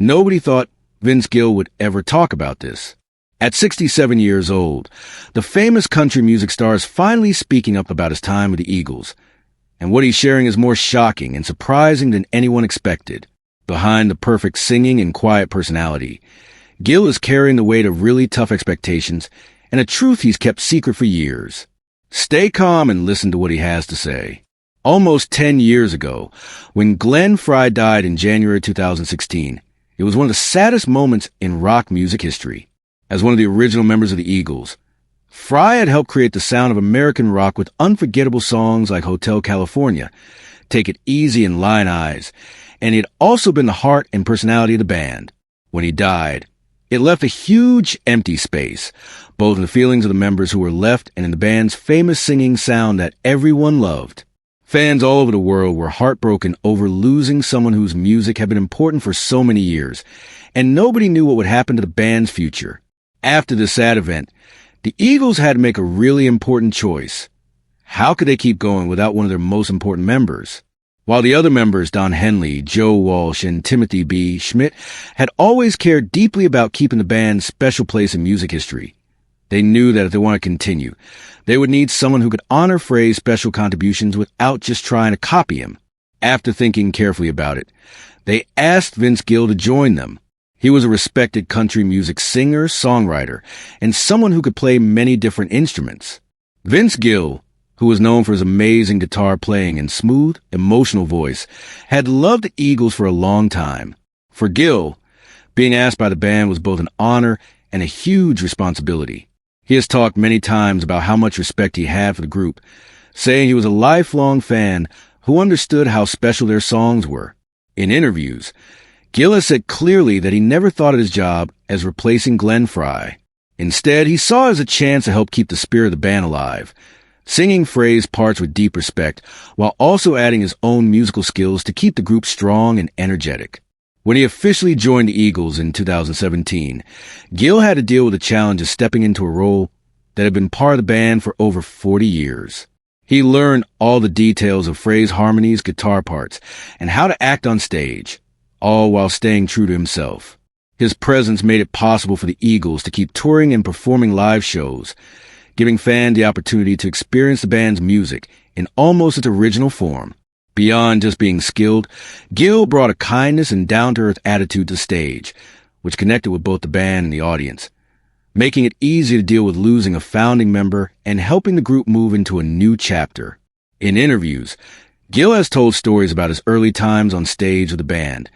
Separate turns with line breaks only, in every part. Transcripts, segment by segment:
Nobody thought Vince Gill would ever talk about this. At 67 years old, the famous country music star is finally speaking up about his time with the Eagles. And what he's sharing is more shocking and surprising than anyone expected. Behind the perfect singing and quiet personality, Gill is carrying the weight of really tough expectations and a truth he's kept secret for years. Stay calm and listen to what he has to say. Almost 10 years ago, when Glenn Frey died in January 2016, it was one of the saddest moments in rock music history. As one of the original members of the Eagles, Frey had helped create the sound of American rock with unforgettable songs like Hotel California, Take It Easy, and Lion Eyes, and he had also been the heart and personality of the band. When he died, it left a huge empty space, both in the feelings of the members who were left and in the band's famous singing sound that everyone loved. Fans all over the world were heartbroken over losing someone whose music had been important for so many years, and nobody knew what would happen to the band's future. After this sad event, the Eagles had to make a really important choice. How could they keep going without one of their most important members? While the other members, Don Henley, Joe Walsh, and Timothy B. Schmidt, had always cared deeply about keeping the band's special place in music history, they knew that if they wanted to continue, they would need someone who could honor Frey's special contributions without just trying to copy him. After thinking carefully about it, they asked Vince Gill to join them. He was a respected country music singer, songwriter, and someone who could play many different instruments. Vince Gill, who was known for his amazing guitar playing and smooth, emotional voice, had loved the Eagles for a long time. For Gill, being asked by the band was both an honor and a huge responsibility. He has talked many times about how much respect he had for the group, saying he was a lifelong fan who understood how special their songs were. In interviews, Gill has said clearly that he never thought of his job as replacing Glenn Frey. Instead, he saw it as a chance to help keep the spirit of the band alive, singing Frey's parts with deep respect while also adding his own musical skills to keep the group strong and energetic. When he officially joined the Eagles in 2017, Gill had to deal with the challenge of stepping into a role that had been part of the band for over 40 years. He learned all the details of Frey's harmonies, guitar parts, and how to act on stage, all while staying true to himself. His presence made it possible for the Eagles to keep touring and performing live shows, giving fans the opportunity to experience the band's music in almost its original form. Beyond just being skilled, Gill brought a kindness and down-to-earth attitude to the stage, which connected with both the band and the audience, making it easy to deal with losing a founding member and helping the group move into a new chapter. In interviews, Gill has told stories about his early times on stage with the band,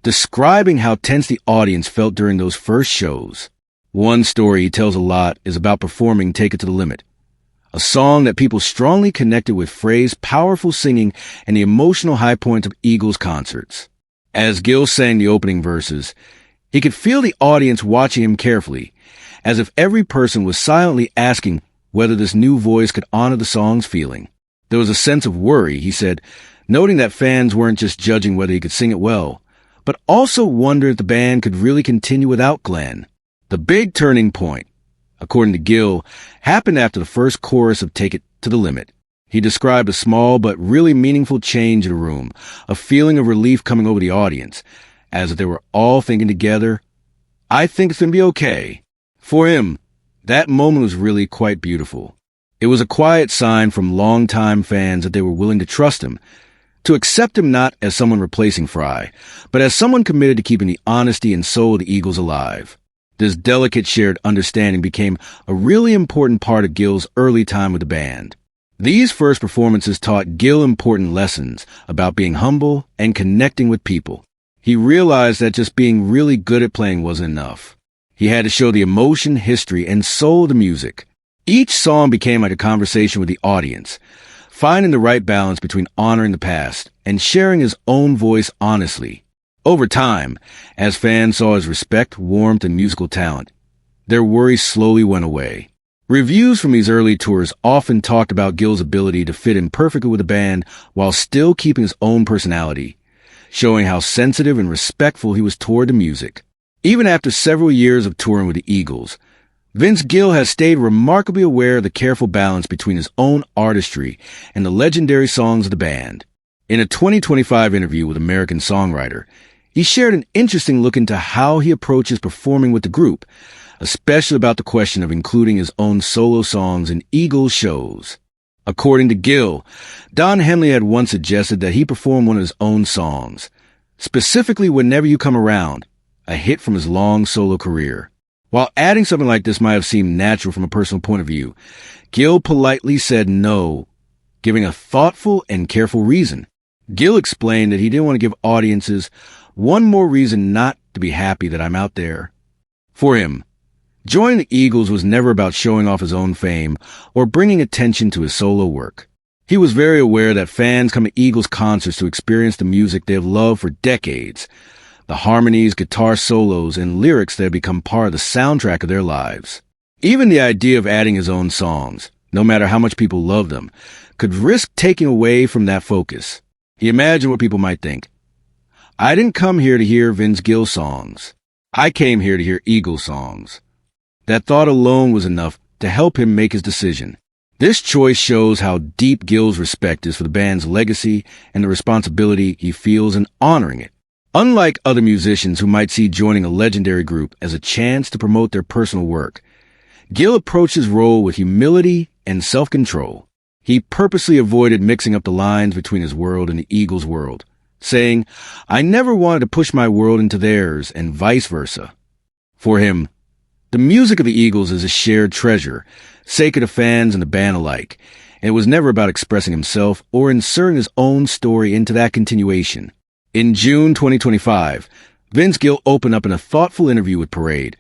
describing how tense the audience felt during those first shows. One story he tells a lot is about performing Take It to the Limit, a song that people strongly connected with Frey's powerful singing and the emotional high points of Eagles concerts. As Gill sang the opening verses, he could feel the audience watching him carefully, as if every person was silently asking whether this new voice could honor the song's feeling. There was a sense of worry, he said, noting that fans weren't just judging whether he could sing it well, but also wondered if the band could really continue without Glenn. The big turning point, according to Gill, happened after the first chorus of Take It to the Limit. He described a small but really meaningful change in the room, a feeling of relief coming over the audience, as if they were all thinking together, "I think it's going to be okay." For him, that moment was really quite beautiful. It was a quiet sign from longtime fans that they were willing to trust him, to accept him not as someone replacing Frey, but as someone committed to keeping the honesty and soul of the Eagles alive. This delicate shared understanding became a really important part of Gill's early time with the band. These first performances taught Gill important lessons about being humble and connecting with people. He realized that just being really good at playing wasn't enough. He had to show the emotion, history, and soul of the music. Each song became like a conversation with the audience, finding the right balance between honoring the past and sharing his own voice honestly. Over time, as fans saw his respect, warmth, and musical talent, their worries slowly went away. Reviews from these early tours often talked about Gill's ability to fit in perfectly with the band while still keeping his own personality, showing how sensitive and respectful he was toward the music. Even after several years of touring with the Eagles, Vince Gill has stayed remarkably aware of the careful balance between his own artistry and the legendary songs of the band. In a 2025 interview with American Songwriter, He shared an interesting look into how he approaches performing with the group, especially about the question of including his own solo songs in Eagles shows. According to Gill, Don Henley had once suggested that he perform one of his own songs, specifically Whenever You Come Around, a hit from his long solo career. While adding something like this might have seemed natural from a personal point of view, Gill politely said no, giving a thoughtful and careful reason. Gill explained that he didn't want to give audiences one more reason not to be happy that I'm out there. For him, joining the Eagles was never about showing off his own fame or bringing attention to his solo work. He was very aware that fans come to Eagles concerts to experience the music they have loved for decades, the harmonies, guitar solos, and lyrics that have become part of the soundtrack of their lives. Even the idea of adding his own songs, no matter how much people love them, could risk taking away from that focus. He imagined what people might think. I didn't come here to hear Vince Gill songs. I came here to hear Eagles songs. That thought alone was enough to help him make his decision. This choice shows how deep Gill's respect is for the band's legacy and the responsibility he feels in honoring it. Unlike other musicians who might see joining a legendary group as a chance to promote their personal work, Gill approached his role with humility and self-control. He purposely avoided mixing up the lines between his world and the Eagles' world, saying, I never wanted to push my world into theirs and vice versa. For him, the music of the Eagles is a shared treasure, sacred to fans and the band alike, and it was never about expressing himself or inserting his own story into that continuation. In June 2025, Vince Gill opened up in a thoughtful interview with Parade,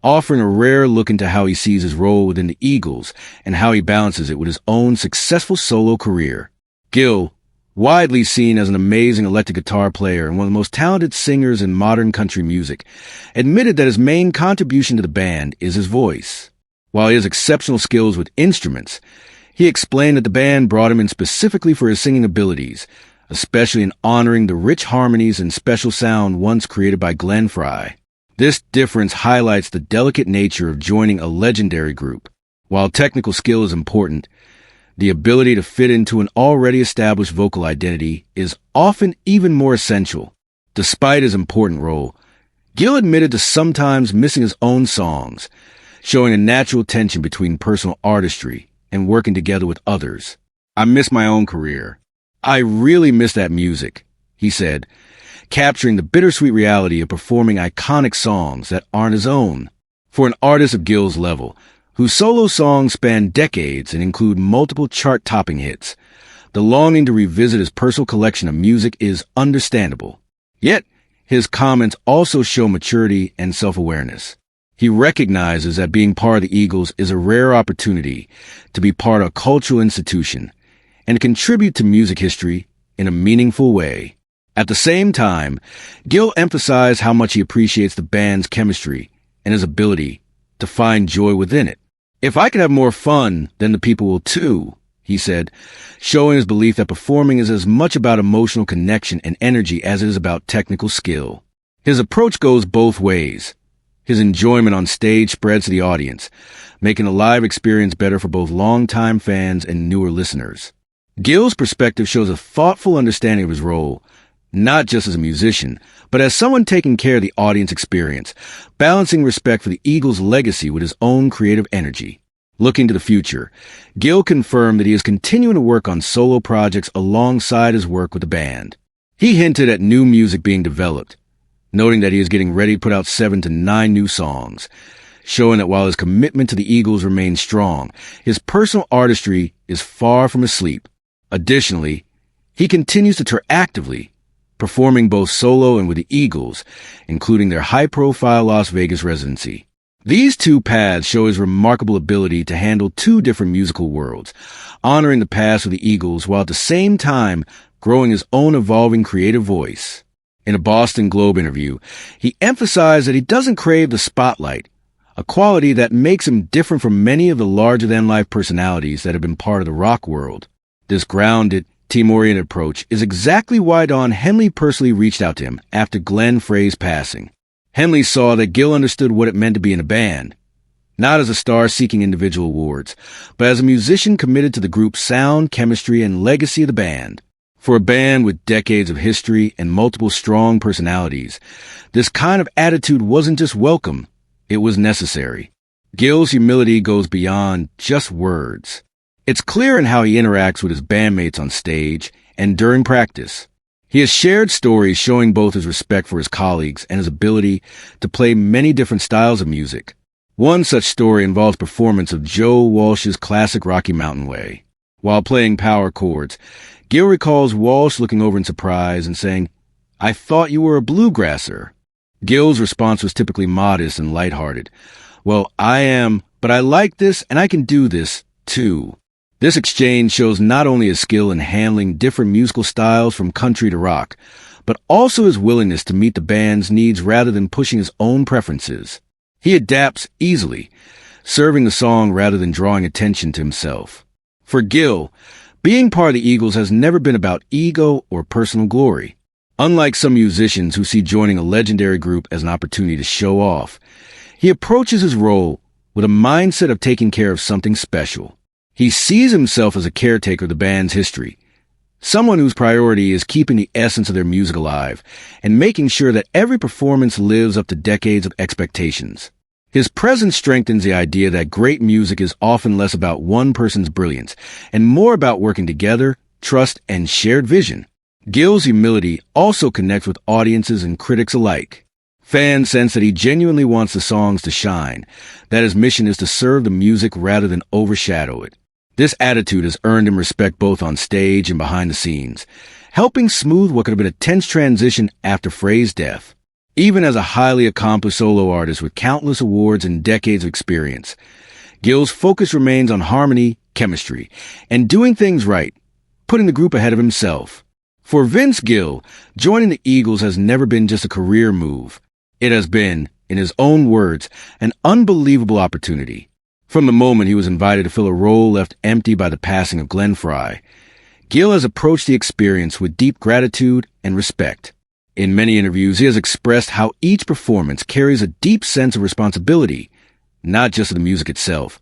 offering a rare look into how he sees his role within the Eagles and how he balances it with his own successful solo career. Gill, widely seen as an amazing electric guitar player and one of the most talented singers in modern country music, admitted that his main contribution to the band is his voice. While he has exceptional skills with instruments, he explained that the band brought him in specifically for his singing abilities, especially in honoring the rich harmonies and special sound once created by Glenn Frey. This difference highlights the delicate nature of joining a legendary group. While technical skill is important, the ability to fit into an already established vocal identity is often even more essential. Despite his important role, Gill admitted to sometimes missing his own songs, showing a natural tension between personal artistry and working together with others. I miss my own career. I really miss that music, he said, capturing the bittersweet reality of performing iconic songs that aren't his own. For an artist of Gill's level, whose solo songs span decades and include multiple chart-topping hits, the longing to revisit his personal collection of music is understandable. Yet, his comments also show maturity and self-awareness. He recognizes that being part of the Eagles is a rare opportunity to be part of a cultural institution and contribute to music history in a meaningful way. At the same time, Gill emphasized how much he appreciates the band's chemistry and his ability to find joy within it. If I could have more fun, then the people will too, he said, showing his belief that performing is as much about emotional connection and energy as it is about technical skill. His approach goes both ways. His enjoyment on stage spreads to the audience, making the live experience better for both longtime fans and newer listeners. Gill's perspective shows a thoughtful understanding of his role, not just as a musician, but as someone taking care of the audience experience, balancing respect for the Eagles' legacy with his own creative energy. Looking to the future, Gill confirmed that he is continuing to work on solo projects alongside his work with the band. He hinted at new music being developed, noting that he is getting ready to put out 7 to 9 new songs, showing that while his commitment to the Eagles remains strong, his personal artistry is far from asleep. Additionally, he continues to tour actively, performing both solo and with the Eagles, including their high-profile Las Vegas residency. These two paths show his remarkable ability to handle two different musical worlds, honoring the past of the Eagles while at the same time growing his own evolving creative voice. In a Boston Globe interview, he emphasized that he doesn't crave the spotlight, a quality that makes him different from many of the larger-than-life personalities that have been part of the rock world. This grounded, team-oriented approach is exactly why Don Henley personally reached out to him after Glenn Frey's passing. Henley saw that Gill understood what it meant to be in a band, not as a star seeking individual awards, but as a musician committed to the group's sound, chemistry, and legacy of the band. For a band with decades of history and multiple strong personalities, this kind of attitude wasn't just welcome, it was necessary. Gill's humility goes beyond just words. It's clear in how he interacts with his bandmates on stage and during practice. He has shared stories showing both his respect for his colleagues and his ability to play many different styles of music. One such story involves performance of Joe Walsh's classic Rocky Mountain Way. While playing power chords, Gill recalls Walsh looking over in surprise and saying, "I thought you were a bluegrasser." Gill's response was typically modest and lighthearted. "Well, I am, but I like this and I can do this, too." This exchange shows not only his skill in handling different musical styles from country to rock, but also his willingness to meet the band's needs rather than pushing his own preferences. He adapts easily, serving the song rather than drawing attention to himself. For Gill, being part of the Eagles has never been about ego or personal glory. Unlike some musicians who see joining a legendary group as an opportunity to show off, he approaches his role with a mindset of taking care of something special. He sees himself as a caretaker of the band's history, someone whose priority is keeping the essence of their music alive and making sure that every performance lives up to decades of expectations. His presence strengthens the idea that great music is often less about one person's brilliance and more about working together, trust, and shared vision. Gill's humility also connects with audiences and critics alike. Fans sense that he genuinely wants the songs to shine, that his mission is to serve the music rather than overshadow it. This attitude has earned him respect both on stage and behind the scenes, helping smooth what could have been a tense transition after Frey's death. Even as a highly accomplished solo artist with countless awards and decades of experience, Gill's focus remains on harmony, chemistry, and doing things right, putting the group ahead of himself. For Vince Gill, joining the Eagles has never been just a career move. It has been, in his own words, an unbelievable opportunity. From the moment he was invited to fill a role left empty by the passing of Glenn Frey, Gill has approached the experience with deep gratitude and respect. In many interviews, he has expressed how each performance carries a deep sense of responsibility, not just to the music itself,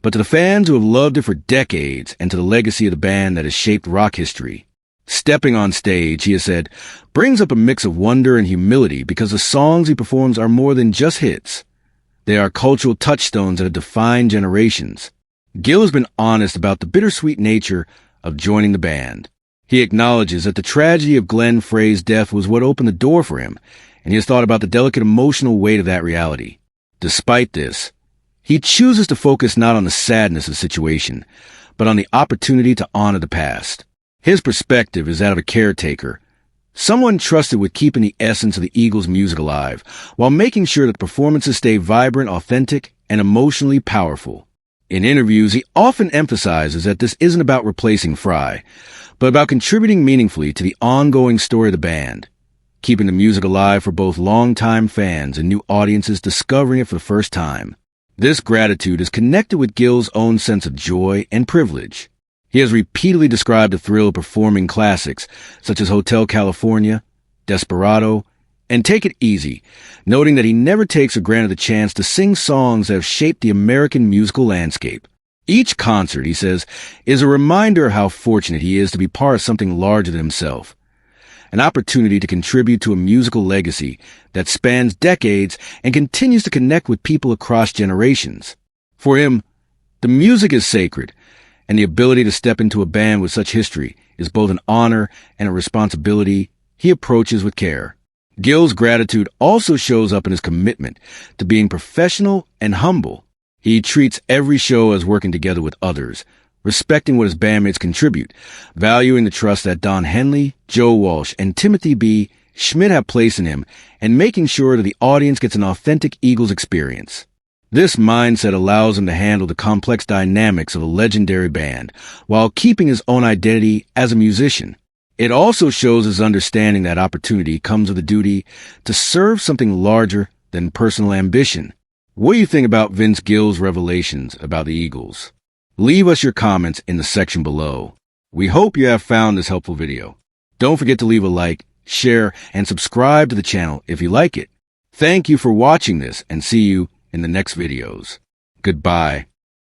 but to the fans who have loved it for decades and to the legacy of the band that has shaped rock history. Stepping on stage, he has said, brings up a mix of wonder and humility because the songs he performs are more than just hits. They are cultural touchstones that have defined generations. Gill has been honest about the bittersweet nature of joining the band. He acknowledges that the tragedy of Glenn Frey's death was what opened the door for him, and he has thought about the delicate emotional weight of that reality. Despite this, he chooses to focus not on the sadness of the situation, but on the opportunity to honor the past. His perspective is that of a caretaker, someone trusted with keeping the essence of the Eagles' music alive, while making sure that the performances stay vibrant, authentic, and emotionally powerful. In interviews, he often emphasizes that this isn't about replacing Frey, but about contributing meaningfully to the ongoing story of the band, keeping the music alive for both longtime fans and new audiences discovering it for the first time. This gratitude is connected with Gill's own sense of joy and privilege. He has repeatedly described the thrill of performing classics such as Hotel California, Desperado, and Take It Easy, noting that he never takes for granted the chance to sing songs that have shaped the American musical landscape. Each concert, he says, is a reminder of how fortunate he is to be part of something larger than himself, an opportunity to contribute to a musical legacy that spans decades and continues to connect with people across generations. For him, the music is sacred, and the ability to step into a band with such history is both an honor and a responsibility he approaches with care. Gill's gratitude also shows up in his commitment to being professional and humble. He treats every show as working together with others, respecting what his bandmates contribute, valuing the trust that Don Henley, Joe Walsh, and Timothy B. Schmidt have placed in him, and making sure that the audience gets an authentic Eagles experience. This mindset allows him to handle the complex dynamics of a legendary band while keeping his own identity as a musician. It also shows his understanding that opportunity comes with a duty to serve something larger than personal ambition. What do you think about Vince Gill's revelations about the Eagles? Leave us your comments in the section below. We hope you have found this helpful video. Don't forget to leave a like, share, and subscribe to the channel if you like it. Thank you for watching this, and see you in the next videos. Goodbye.